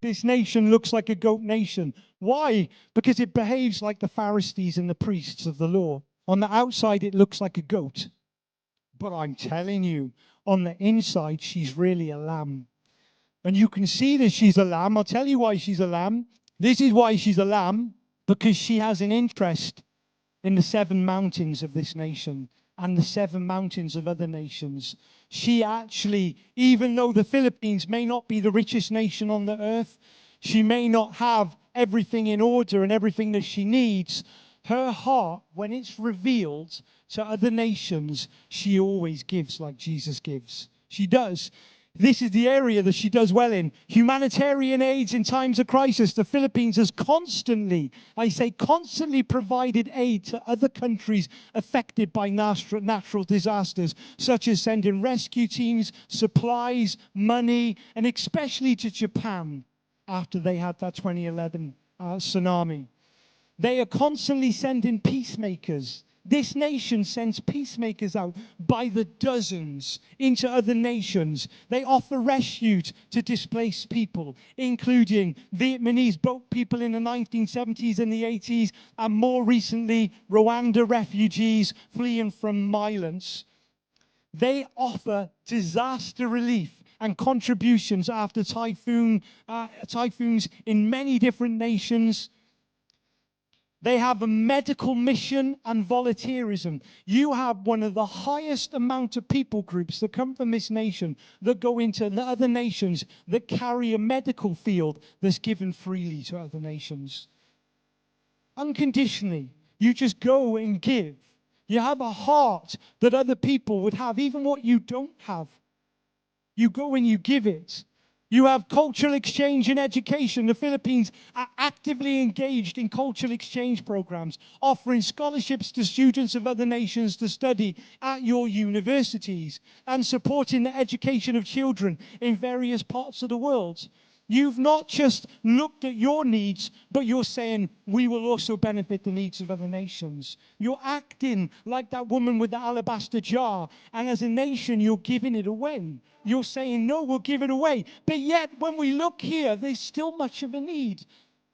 This nation looks like a goat nation. Why? Because it behaves like the Pharisees and the priests of the law. On the outside, it looks like a goat. But I'm telling you, on the inside, she's really a lamb. And you can see that she's a lamb. I'll tell you why she's a lamb. This is why she's a lamb, because she has an interest in the 7 mountains of this nation and the 7 mountains of other nations. She actually, even though the Philippines may not be the richest nation on the earth, she may not have everything in order and everything that she needs, her heart, when it's revealed to other nations, she always gives like Jesus gives. She does. This is the area that she does well in. Humanitarian aids in times of crisis. The Philippines has constantly, I say constantly, provided aid to other countries affected by natural disasters, such as sending rescue teams, supplies, money, and especially to Japan after they had that 2011 tsunami. They are constantly sending peacemakers. This nation sends peacemakers out by the dozens into other nations. They offer refuge to displaced people, including Vietnamese boat people in the 1970s and the 80s, and more recently, Rwanda refugees fleeing from violence. They offer disaster relief and contributions after typhoons in many different nations. They have a medical mission and volunteerism. You have one of the highest amount of people groups that come from this nation that go into the other nations that carry a medical field that's given freely to other nations. Unconditionally. You just go and give. You have a heart that other people would have, even what you don't have. You go and you give it. You have cultural exchange and education. The Philippines are actively engaged in cultural exchange programs, offering scholarships to students of other nations to study at your universities and supporting the education of children in various parts of the world. You've not just looked at your needs, but you're saying, we will also benefit the needs of other nations. You're acting like that woman with the alabaster jar, and as a nation, you're giving it away. You're saying, no, we'll give it away. But yet, when we look here, there's still much of a need.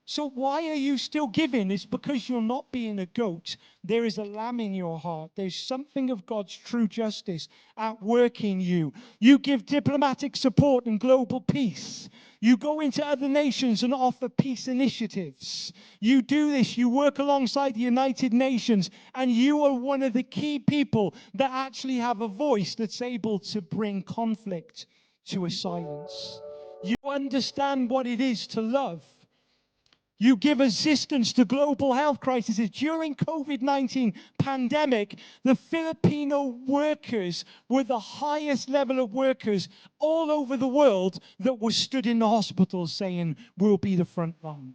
So why are you still giving? It's because you're not being a goat. There is a lamb in your heart. There's something of God's true justice at work in you. You give diplomatic support and global peace. You go into other nations and offer peace initiatives. You do this. You work alongside the United Nations, and you are one of the key people that actually have a voice that's able to bring conflict to a silence. You understand what it is to love. You give assistance to global health crises. During COVID-19 pandemic, the Filipino workers were the highest level of workers all over the world that were stood in the hospitals saying, we'll be the front line.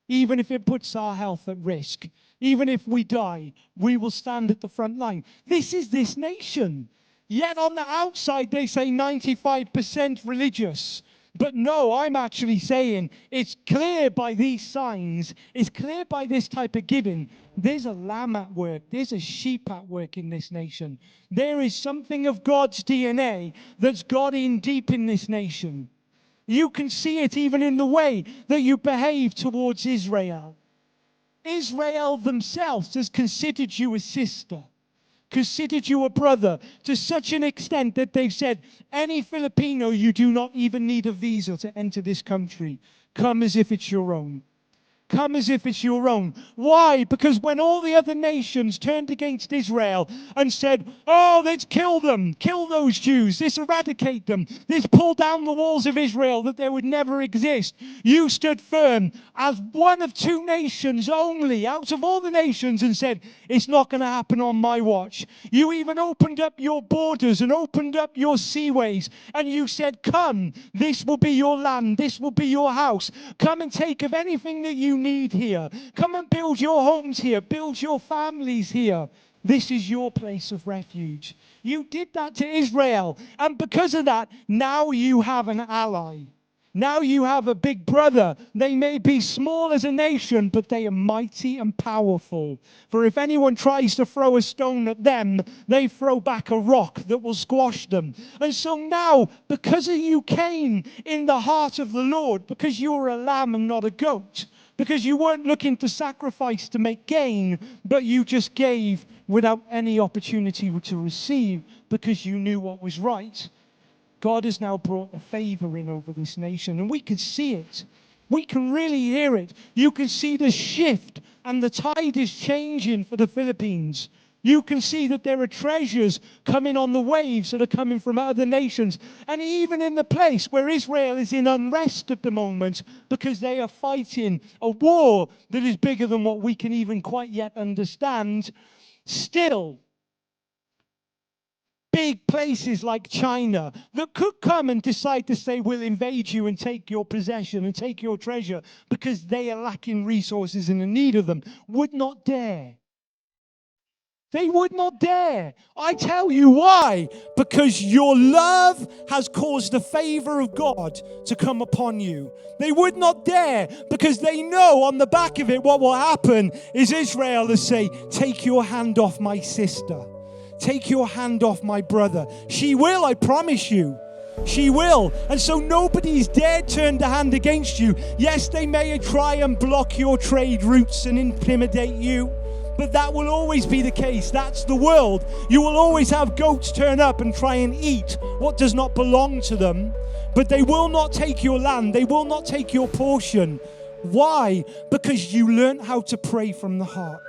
Even if it puts our health at risk, even if we die, we will stand at the front line. This is this nation. Yet on the outside, they say 95% religious. But no, I'm actually saying it's clear by these signs, it's clear by this type of giving. There's a lamb at work. There's a sheep at work in this nation. There is something of God's DNA that's got in deep in this nation. You can see it even in the way that you behave towards Israel. Israel themselves has considered you a sister, considered you a brother, to such an extent that they've said, any Filipino, you do not even need a visa to enter this country. Come as if it's your own. Come as if it's your own. Why? Because when all the other nations turned against Israel and said, oh, let's kill them, kill those Jews, let's eradicate them, let's pull down the walls of Israel that they would never exist, you stood firm as one of 2 nations only out of all the nations and said, it's not going to happen on my watch. You even opened up your borders and opened up your seaways and you said, come, this will be your land, this will be your house. Come and take of anything that you need here. Come and build your homes here. Build your families here. This is your place of refuge. You did that to Israel. And because of that, now you have an ally. Now you have a big brother. They may be small as a nation, but they are mighty and powerful. For if anyone tries to throw a stone at them, they throw back a rock that will squash them. And so now, because of you came in the heart of the Lord, because you were a lamb and not a goat, because you weren't looking to sacrifice to make gain, but you just gave without any opportunity to receive because you knew what was right. God has now brought a favor in over this nation, and we can see it. We can really hear it. You can see the shift, and the tide is changing for the Philippines. You can see that there are treasures coming on the waves that are coming from other nations. And even in the place where Israel is in unrest at the moment, because they are fighting a war that is bigger than what we can even quite yet understand, still, big places like China that could come and decide to say, we'll invade you and take your possession and take your treasure because they are lacking resources and in need of them, would not dare. They would not dare. I tell you why. Because your love has caused the favor of God to come upon you. They would not dare because they know on the back of it what will happen is Israel will say, take your hand off my sister. Take your hand off my brother. She will, I promise you. She will. And so nobody's dared turn the hand against you. Yes, they may try and block your trade routes and intimidate you. But that will always be the case. That's the world. You will always have goats turn up and try and eat what does not belong to them. But they will not take your land. They will not take your portion. Why? Because you learned how to pray from the heart.